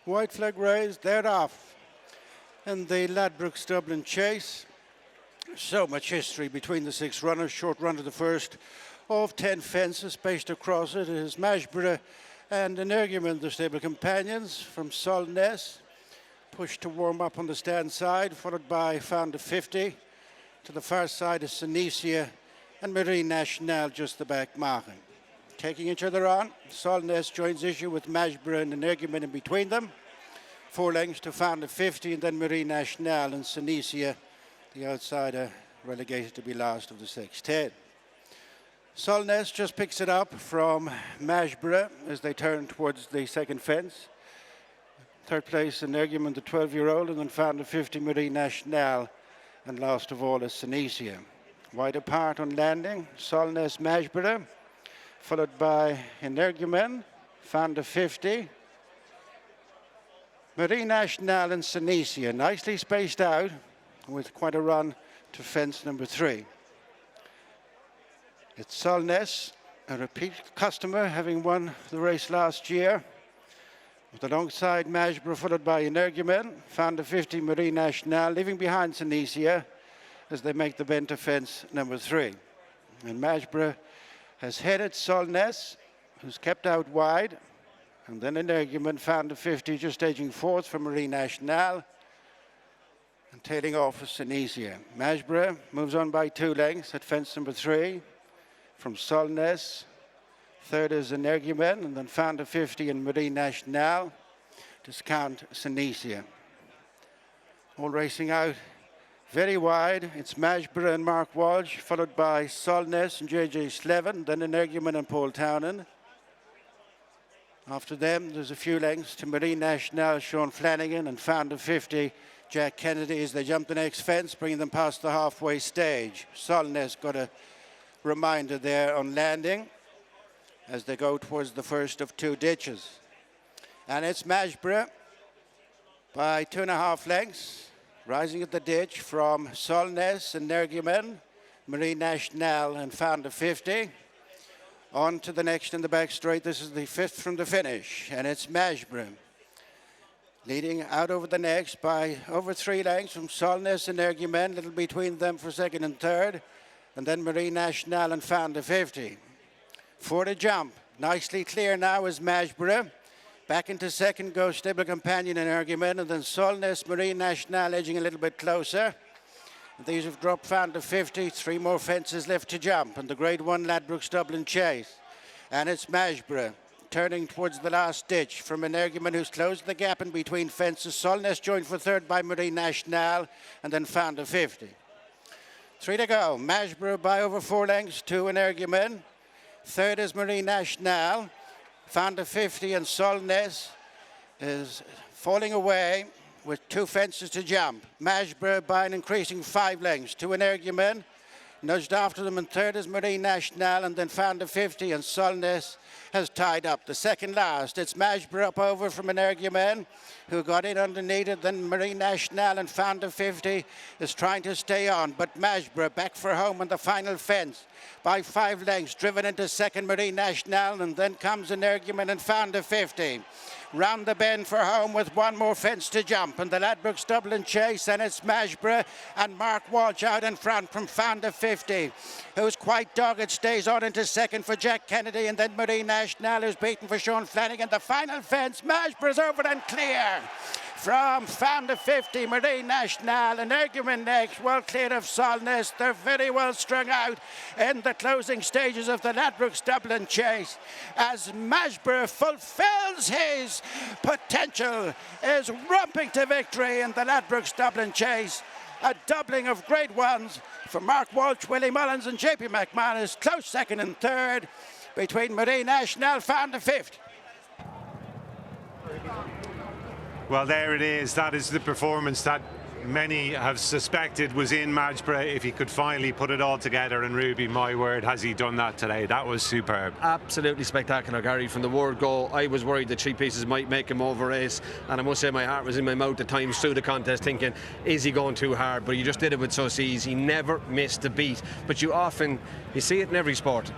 White flag raised, they're off. And the Ladbrokes Dublin Chase. So much history between the 6 runners. Short run to the first of 10 fences spaced across it. It is Majborough and Energumen, the stable companions from Solness. Pushed to warm up on the stand side, followed by Founder 50. To the far side is Senesia and Marine Nationale just the back marking. Taking each other on, Solness joins issue with Majborough and Energumen in between them. 4 lengths to Founder 50 and then Marine Nationale and Senesia, the outsider, relegated to be last of the 6-10. Solness just picks it up from Majborough as they turn towards the second fence. Third place, Energumen, the 12-year-old, and then Founder 50, Marine Nationale, and last of all is Senesia. Wide apart on landing, Solness, Majborough, followed by Energumen, Founder 50, Marine Nationale and Senesia, nicely spaced out with quite a run to fence number 3. It's Solness, a repeat customer, having won the race last year. With alongside Majborough, followed by Energumen, Founder 50, Marine Nationale, leaving behind Senesia as they make the bend to fence number 3. And Majborough has headed Solness, who's kept out wide, and then Energumen, Founder 50, just edging 4th from Marine Nationale, and tailing off with Senesia. Majborough moves on by 2 lengths at fence number 3 from Solness. Third is Energumen, and then Founder 50 and Marine Nationale. Discount Senesia. All racing out very wide. It's Majborough and Mark Walsh, followed by Solness and JJ Slevin, then Energumen and Paul Townend. After them, there's a few lengths to Marine Nationale, Sean Flanagan, and Founder 50, Jack Kennedy, as they jump the next fence, bringing them past the halfway stage. Solness got a reminder there on landing as they go towards the first of 2 ditches. And it's Majborough by 2.5 lengths, rising at the ditch from Solness and Energumen, Marine Nationale and Founder 50. On to the next in the back straight. This is the 5th from the finish, and it's Majborough leading out over the next by over 3 lengths from Solness and Energumen, little between them for second and third, and then Marine Nationale and Founder 50. For the jump, nicely clear now is Majborough. Back into second goes stable companion Energumen, and then Solness, Marine Nationale edging a little bit closer. These have dropped Founder 50, 3 more fences left to jump, and the Grade 1 Ladbrokes Dublin Chase. And it's Majborough turning towards the last ditch from Energumen, who's closed the gap in between fences. Solness joined for third by Marine Nationale, and then Founder 50. 3 to go. Majborough by over 4 lengths to Energumen. Third is Marine Nationale. Founder 50 and Solness is falling away with 2 fences to jump. Majborough by an increasing 5 lengths to Energumen. Nudged after them, and third is Marine Nationale, and then Founder 50, and Solness has tied up. The second last, it's Majborough up over from Energumen, who got in underneath it, then Marine Nationale, and Founder 50 is trying to stay on, but Majborough back for home on the final fence by 5 lengths, driven into second Marine Nationale, and then comes Energumen and Founder 50. Round the bend for home with 1 more fence to jump, and the Ladbrokes Dublin Chase, and it's Majborough and Mark Walsh out in front from Founder 50, who's quite dogged, stays on into second for Jack Kennedy, and then Marine Nationale, who's beaten for Sean Flanagan. The final fence, Majborough's over and clear from Founder 50, Marine Nationale, and Energumen next, well clear of Solness. They're very well strung out in the closing stages of the Ladbrokes Dublin Chase as Majborough fulfills his potential, is romping to victory in the Ladbrokes Dublin Chase. A doubling of Grade 1s for Mark Walsh, Willie Mullins and JP McManus. Close second and third between Marine Nationale, Founder 50. Well, there it is. That is the performance that many have suspected was in Majborough. If he could finally put it all together, and Ruby, my word, has he done that today? That was superb. Absolutely spectacular, Gary. From the word go, I was worried the cheekpieces might make him over race, and I must say my heart was in my mouth at times through the contest, thinking, is he going too hard? But he just did it with such ease. He never missed a beat. But you see it in every sport.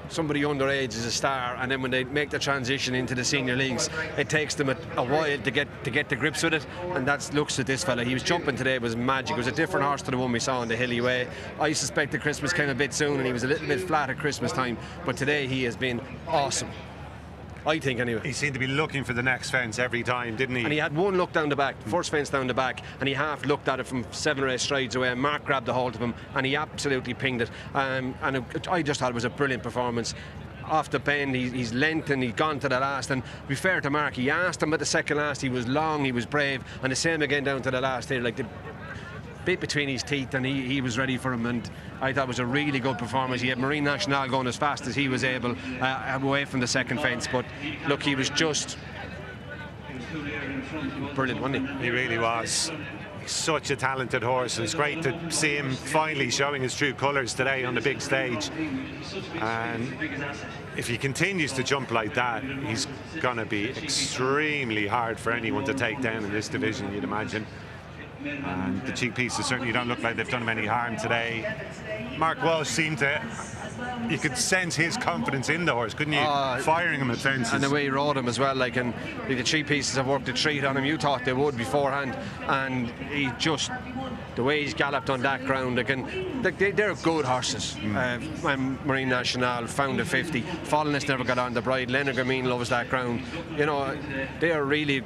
somebody underage is a star, and then when they make the transition into the senior leagues, it takes them a while to get to grips with it, and that looks at this fella. He was jumping today, it was magic. It was a different horse to the one we saw on the Hilly Way. I suspect the Christmas came a bit soon and he was a little bit flat at Christmas time, but today he has been awesome, I think, anyway. He seemed to be looking for the next fence every time, didn't he? And he had one look down the back, first fence down the back, and he half looked at it from 7 or 8 strides away, and Mark grabbed the hold of him and he absolutely pinged it. I just thought it was a brilliant performance. Off the bend, he's length and he's gone to the last, and to be fair to Mark, he asked him at the second last, he was long, he was brave, and the same again down to the last here, like the bit between his teeth, and he was ready for him, and I thought it was a really good performance. He had Marine Nationale going as fast as he was able away from the second fence, but look, he was just brilliant, wasn't he? He really was. Such a talented horse, and it's great to see him finally showing his true colours today on the big stage. And if he continues to jump like that, he's going to be extremely hard for anyone to take down in this division, you'd imagine. And the cheekpieces certainly don't look like they've done him any harm today. Mark Walsh seemed to, you could sense his confidence in the horse, couldn't you? Firing him at fences. And the way he rode him as well, like, and the cheekpieces have worked a treat on him. You thought they would beforehand, and he just, the way he's galloped on that ground again, they're good horses. When Marine Nationale found a 50, Falleness never got on the bride. Leonard Gamine loves that ground. You know, they are really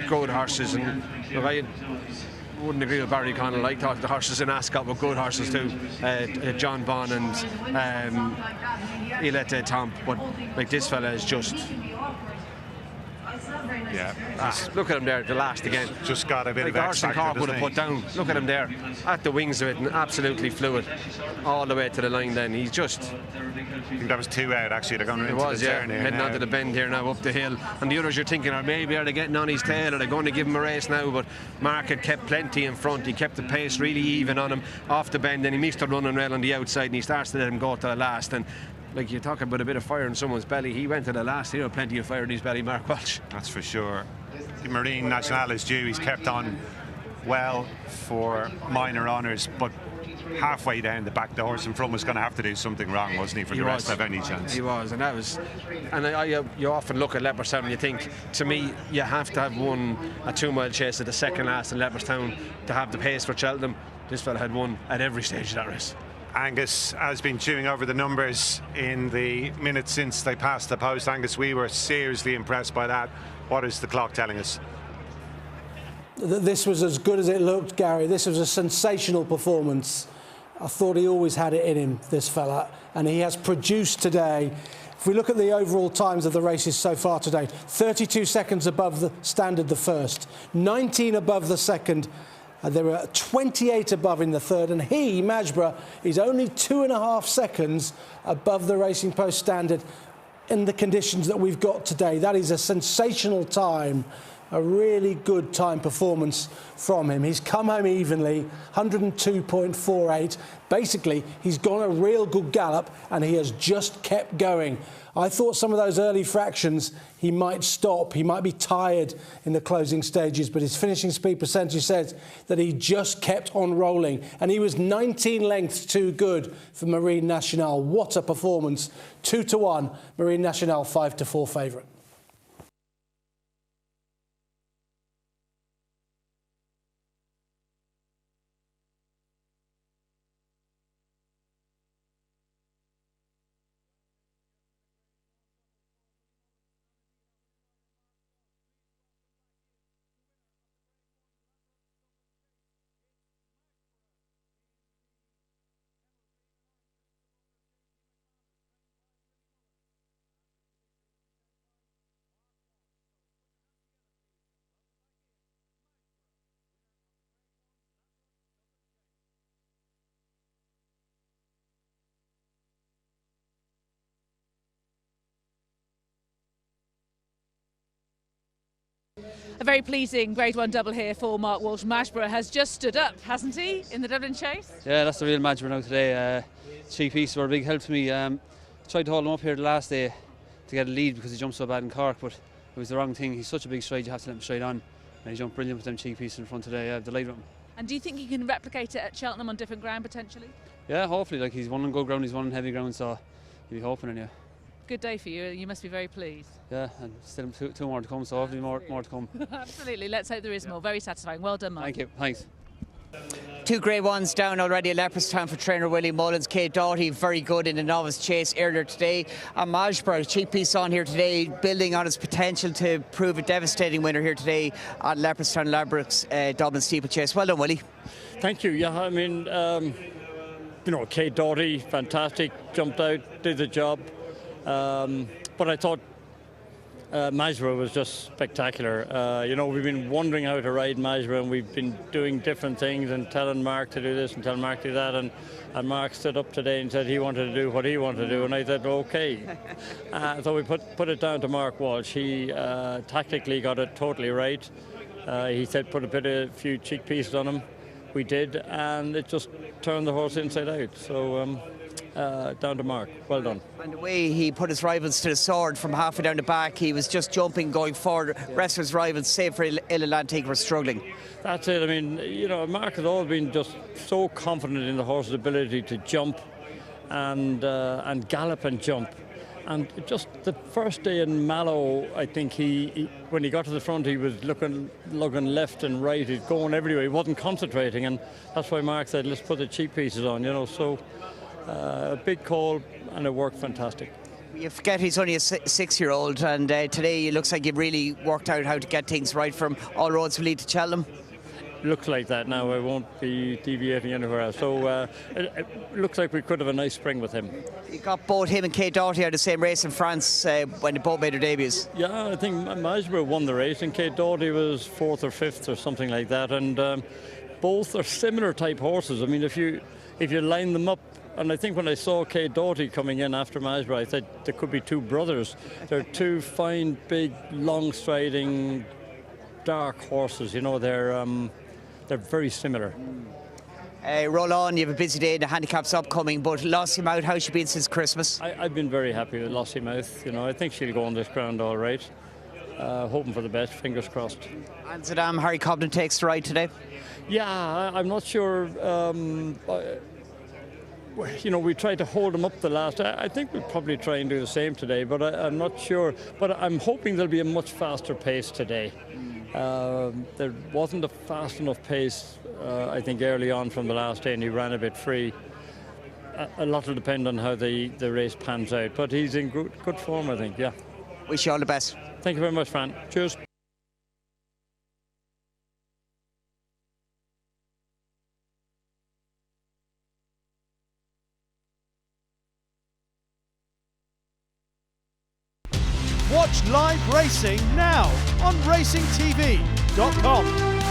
good horses, and look, I wouldn't agree with Barry Connell. I thought the horses in Ascot were good horses too. John Bond and Ilete Tomp, but like, this fella is just, yeah. Look at him there, the last again. Just got a bit like of the X horse in factor, Cork would doesn't have he? put down. Look at him there, at the wings of it, and absolutely fluid all the way to the line. Then he's just, I think that was 2 out actually. They're going into the turn here heading now. onto the bend here now, up the hill, and the others you're thinking, are they getting on his tail, are they going to give him a race now? But Mark had kept plenty in front. He kept the pace really even on him off the bend, then he missed a running rail on the outside, and he starts to let him go to the last. And like, you talk about a bit of fire in someone's belly, he went to the last. He had plenty of fire in his belly, Mark Walsh. That's for sure. Marine Nationale is due. He's kept on well for minor honours, but halfway down the back, the horse in front was going to have to do something wrong, wasn't he, for the rest to have any chance? He was, and that was, and you often look at Leopardstown and you think, to me, you have to have won a 2-mile chase at the second last in Leopardstown to have the pace for Cheltenham. This fella had won at every stage of that race. Angus has been chewing over the numbers in the minutes since they passed the post. Angus, we were seriously impressed by that. What is the clock telling us? This was as good as it looked, Gary. This was a sensational performance. I thought he always had it in him, this fella, and he has produced today. If we look at the overall times of the races so far today, 32 seconds above the standard the first, 19 above the second, there were 28 above in the third, and he, Majborough, is only 2.5 seconds above the Racing Post standard in the conditions that we've got today. That is a sensational time, a really good time performance from him. He's come home evenly, 102.48. Basically, he's gone a real good gallop, and he has just kept going. I thought some of those early fractions, he might stop, he might be tired in the closing stages, but his finishing speed percentage says that he just kept on rolling, and he was 19 lengths too good for Marine Nationale. What a performance. 2-1, Marine Nationale 5-4 favourite. A very pleasing Grade 1 double here for Mark Walsh. Majborough has just stood up, hasn't he, in the Dublin Chase? Yeah, that's the real Majborough now today. Cheekpieces were a big help to me. Tried to hold him up here the last day to get a lead because he jumped so bad in Cork, but it was the wrong thing. He's such a big stride, you have to let him straight on. And he jumped brilliant with them cheekpieces in front today. I'm delighted with him. And do you think he can replicate it at Cheltenham on different ground potentially? Yeah, hopefully. Like, he's won on good ground, he's won on heavy ground, so you'd be hoping anyway. Good day for you. You must be very pleased. Yeah, and still two more to come, so hopefully more to come. Absolutely. Let's hope there is more. Very satisfying. Well done, Mark. Thank you. Thanks. Two Grade 1s down already at Leopardstown for trainer Willie Mullins. Kate Doughty, very good in the novice chase earlier today. And Majborough, cheap piece on here today, building on his potential to prove a devastating winner here today at Leopardstown Ladbrokes Dublin Steeple Chase. Well done, Willie. Thank you. Yeah, I mean, Kate Doughty, fantastic, jumped out, did the job. But I thought Majborough was just spectacular. We've been wondering how to ride Majborough, and we've been doing different things and telling Mark to do this and telling Mark to do that. And Mark stood up today and said he wanted to do what he wanted to do, and I said, okay. So we put it down to Mark Walsh. He tactically got it totally right. He said put a few cheek pieces on him. We did, and it just turned the horse inside out. So down to Mark. Well done. And the way he put his rivals to the sword from halfway down the back, he was just jumping, going forward. Rest of his rivals, save for Atlantic, were struggling. That's it. I mean, Mark has always been just so confident in the horse's ability to jump and gallop and jump. And just the first day in Mallow, I think he when he got to the front, he was looking left and right. He's going everywhere. He wasn't concentrating, and that's why Mark said, let's put the cheek pieces on, So a big call, and it worked fantastic. You forget he's only a 6-year-old, and today it looks like you've really worked out how to get things right from all roads will lead to Cheltenham. Looks like that now. I won't be deviating anywhere else. So it looks like we could have a nice spring with him. You got both him and Kate Doughty out of the same race in France when they both made their debuts. Yeah, I think Majborough won the race, and Kate Doughty was 4th or 5th or something like that. And both are similar type horses. I mean, if you line them up, and I think when I saw Kate Doughty coming in after Majborough, I thought there could be two brothers. They're two fine, big, long-striding, dark horses. They're very similar. Roll on, you have a busy day, the handicap's upcoming, but Lossiemouth, how's she been since Christmas? I've been very happy with Lossiemouth. I think she'll go on this ground all right. Hoping for the best, fingers crossed. And Zadam, Harry Cobden takes the ride today? Yeah, I'm not sure. We tried to hold him up the last. I think we'll probably try and do the same today, but I'm not sure. But I'm hoping there'll be a much faster pace today. There wasn't a fast enough pace, I think, early on from the last day, and he ran a bit free. A lot will depend on how the race pans out, but he's in good form, I think, yeah. Wish you all the best. Thank you very much, Fran. Cheers. Watch live racing now on racingtv.com.